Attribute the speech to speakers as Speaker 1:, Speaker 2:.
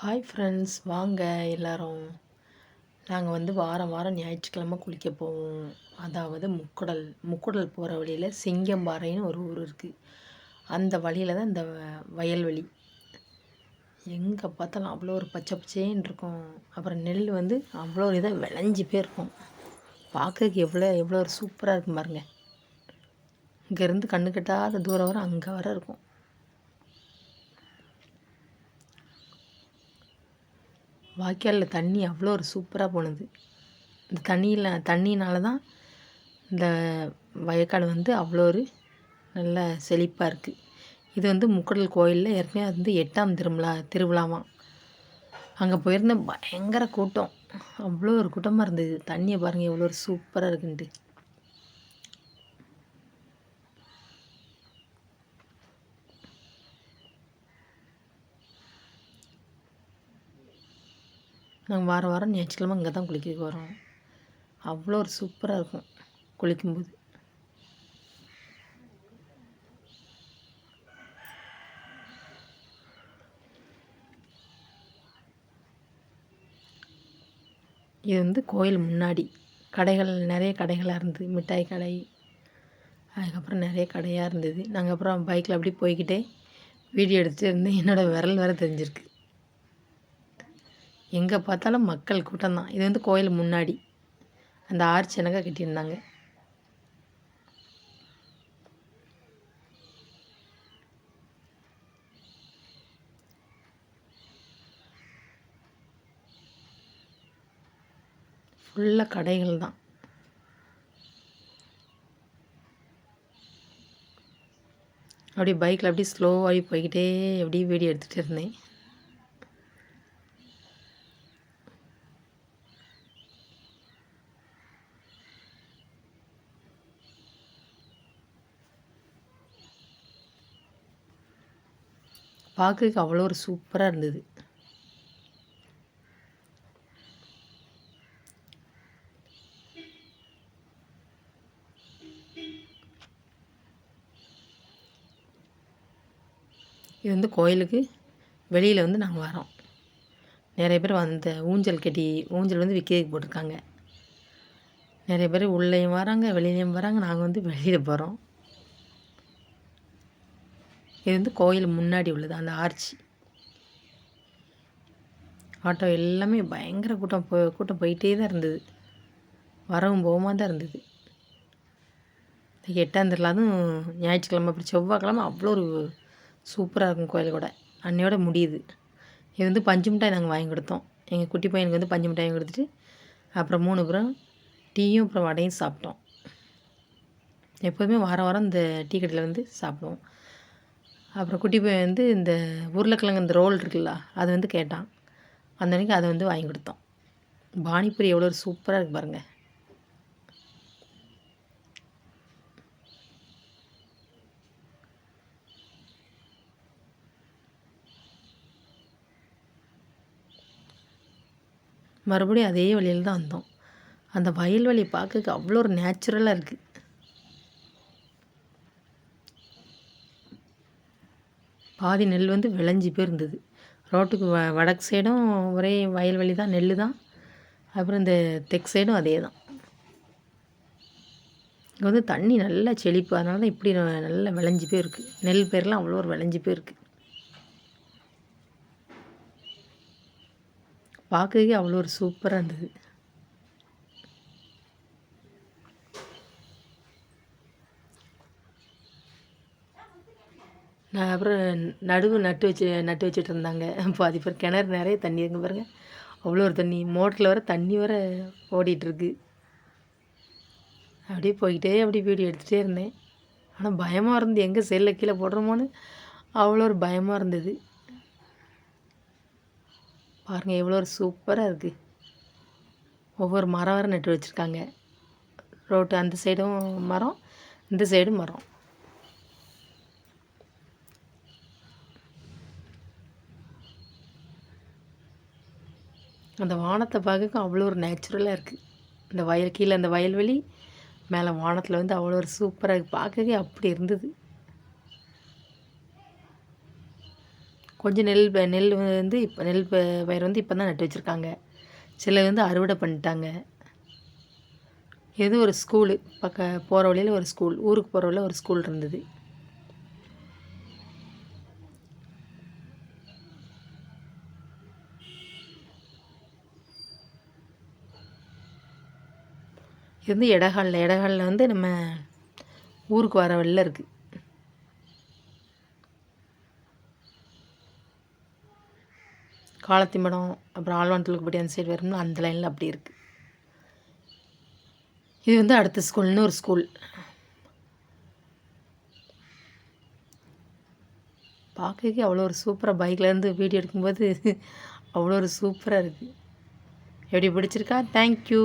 Speaker 1: Hi friends, வாங்க எல்லாரும். நாங்கள் வாரம் வாரம் ஞாயிற்றுக்கிழமை குளிக்க போவோம். அதாவது முக்குடல் போகிற வழியில் சிங்கம்பாறைன்னு ஒரு ஊர் இருக்குது. அந்த வழியில் தான் இந்த வயல்வெளி. எங்கே பார்த்தாலும் அவ்வளோ ஒரு பச்சை பச்சேன்னு இருக்கும். அப்புறம் நெல் அவ்வளோ ஒரு இதாக விளைஞ்சி போயிருக்கும். பார்க்கறதுக்கு எவ்வளோ ஒரு சூப்பராக இருக்கும் பாருங்கள். இங்கேருந்து கண்ணு கட்டாத தூரம் வர அங்கே வர இருக்கும். வாய்க்காலில் தண்ணி அவ்வளோ ஒரு சூப்பராக போனது. இந்த தண்ணியினால தான் இந்த வயக்காடு அவ்வளோ ஒரு நல்ல செழிப்பாக இருக்குது. இது முக்குடல் கோயிலில் ஏற்கனவே 8ஆம் திருவிழாவாம். அங்கே போயிருந்தேன், பயங்கர கூட்டம். அவ்வளோ ஒரு கூட்டமாக இருந்தது. தண்ணியை பாருங்கள் எவ்வளோ ஒரு சூப்பராக இருக்குன்ட்டு. நாங்கள் வாரம் வாரம் ஞாயிற்றுக்கிழமை இங்கே தான் குளிக்க வரோம். அவ்வளோ ஒரு சூப்பராக இருக்கும் குளிக்கும்போது. இது கோயில் முன்னாடி கடைகள், நிறைய கடைகளாக இருந்தது. மிட்டாய் கடை, அதுக்கப்புறம் நிறைய கடையாக இருந்தது. நாங்கள் அப்புறம் பைக்கில் அப்படி போய்கிட்டே வீடியோ எடுத்துகிட்டு இருந்தேன். என்னோடய விரல் வேறு தெரிஞ்சிருக்கு. எங்கே பார்த்தாலும் மக்கள் கூட்டம் தான். இது கோயில் முன்னாடி அந்த ஆர்ச் எனக்கு கட்டியிருந்தாங்க. ஃபுல்லாக கடைகள் தான். அப்படியே பைக்கில் அப்படியே ஸ்லோவாகி போய்கிட்டே அப்படியே வீடியோ எடுத்துகிட்டு இருந்தேன். பார்க்கறதுக்கு அவ்வளோ ஒரு சூப்பராக இருந்தது. இது கோயிலுக்கு வெளியில் நாங்கள் வரோம். நிறைய பேர் ஊஞ்சல் கட்டி ஊஞ்சல் விற்கிறதுக்கு போட்டிருக்காங்க. நிறைய பேர் உள்ளேயும் வராங்க, வெளியிலையும் வராங்க. நாங்கள் வெளியில் போகிறோம். இது கோயில் முன்னாடி உள்ளது அந்த ஆர்ச்சி. ஆட்டோ எல்லாமே பயங்கர கூட்டம் போயிட்டே தான் இருந்தது. வரவும் போகமாக தான் இருந்தது. 8ஆம் திருவிழா அதுவும் ஞாயிற்றுக்கிழமை, அப்படி செவ்வாய்க்கிழமை அவ்வளோ ஒரு சூப்பராக இருக்கும் கோயில் கூட. அன்னையோட முடியுது. இது பஞ்சு மிட்டாய் நாங்கள் வாங்கி கொடுத்தோம். எங்கள் குட்டி பையனுக்கு பஞ்சு மிட்டாய் வாங்கி கொடுத்துட்டு அப்புறம் 3 பேரும் டீயும் அப்புறம் வடையும் சாப்பிட்டோம். எப்போதுமே வாரம் வாரம் இந்த டீ கடையில் சாப்பிடுவோம். அப்புறம் குட்டி பையன் இந்த உருளைக்கிழங்கு இந்த ரோல் இருக்குல்ல, அது கேட்டான். அந்த அன்றைக்கி அதை வாங்கி கொடுத்தோம். பானிபூரி எவ்வளோ ஒரு சூப்பராக இருக்குது பாருங்கள். மறுபடியும் அதே வழியில் தான் வந்தோம். அந்த வயல்வெளி பார்க்கறதுக்கு அவ்வளோ ஒரு நேச்சுரலாக இருக்குது. பாதி நெல் விளைஞ்சி போயிருந்தது. ரோட்டுக்கு வடக்கு சைடும் ஒரே வயல்வெளி தான், நெல் தான். அப்புறம் இந்த தெற்கு சைடும் அதே தான். இங்கே தண்ணி நல்லா செழிப்பு, அதனால தான் இப்படி நல்லா விளைஞ்சி போயிருக்கு. நெல் பேர்லாம் அவ்வளோ ஒரு விளைஞ்சி போயிருக்கு. பார்க்கறதுக்கே அவ்வளோ ஒரு சூப்பராக இருந்தது. நான் அப்புறம் நடுவு நட்டு வச்சுட்டு இருந்தாங்க. பாதி பேர் கிணறு நிறைய தண்ணி இருக்குங்க பாருங்கள். அவ்வளோ ஒரு தண்ணி, மோட்டரில் வர தண்ணி வர ஓடிட்டுருக்கு. அப்படியே போய்கிட்டே அப்படியே வீடியோ எடுத்துகிட்டே இருந்தேன். ஆனால் பயமாக இருந்து எங்கே செல்லை கீழே போடுறோமோன்னு அவ்வளோ ஒரு பயமாக இருந்தது. பாருங்கள் எவ்வளோ ஒரு சூப்பராக இருக்குது. ஒவ்வொரு மரம் வர நட்டு வச்சுருக்காங்க. ரோட்டு அந்த சைடும் மரம், இந்த சைடும் மரம். அந்த வானத்தை பார்க்க அவ்வளோ ஒரு நேச்சுரலாக இருக்குது. இந்த கீழே அந்த வயல்வெளி, மேலே வானத்தில் அவ்வளோ ஒரு சூப்பராக இருக்குது. பார்க்கவே அப்படி இருந்தது. கொஞ்சம் நெல் வந்து இப்போ நெல் பயிர் வந்து இப்போ தான் நட்டு வச்சுருக்காங்க. சில வந்து அறுவடை பண்ணிட்டாங்க. இது ஒரு ஸ்கூலு போகிற வழியில் ஒரு ஸ்கூல், ஊருக்கு போகிற வழியில் ஒரு ஸ்கூல் இருந்தது. இது வந்து இடைகாலில் வந்து நம்ம ஊருக்கு வர வழியில் இருக்குது. காலத்திமடம் அப்புறம் ஆழ்வான்துலுக்குப்பட்டி அந்த சைடு வரும்ல, அந்த லைனில் அப்படி இருக்குது. இது வந்து அடுத்த ஸ்கூல், இன்னொரு ஸ்கூல். பார்க்கறதுக்கே அவ்வளோ ஒரு சூப்பராக பைக்லேருந்து வீடியோ எடுக்கும்போது அவ்வளோ ஒரு சூப்பராக இருக்குது. எப்படி பிடிச்சிருக்கா? தேங்க்யூ.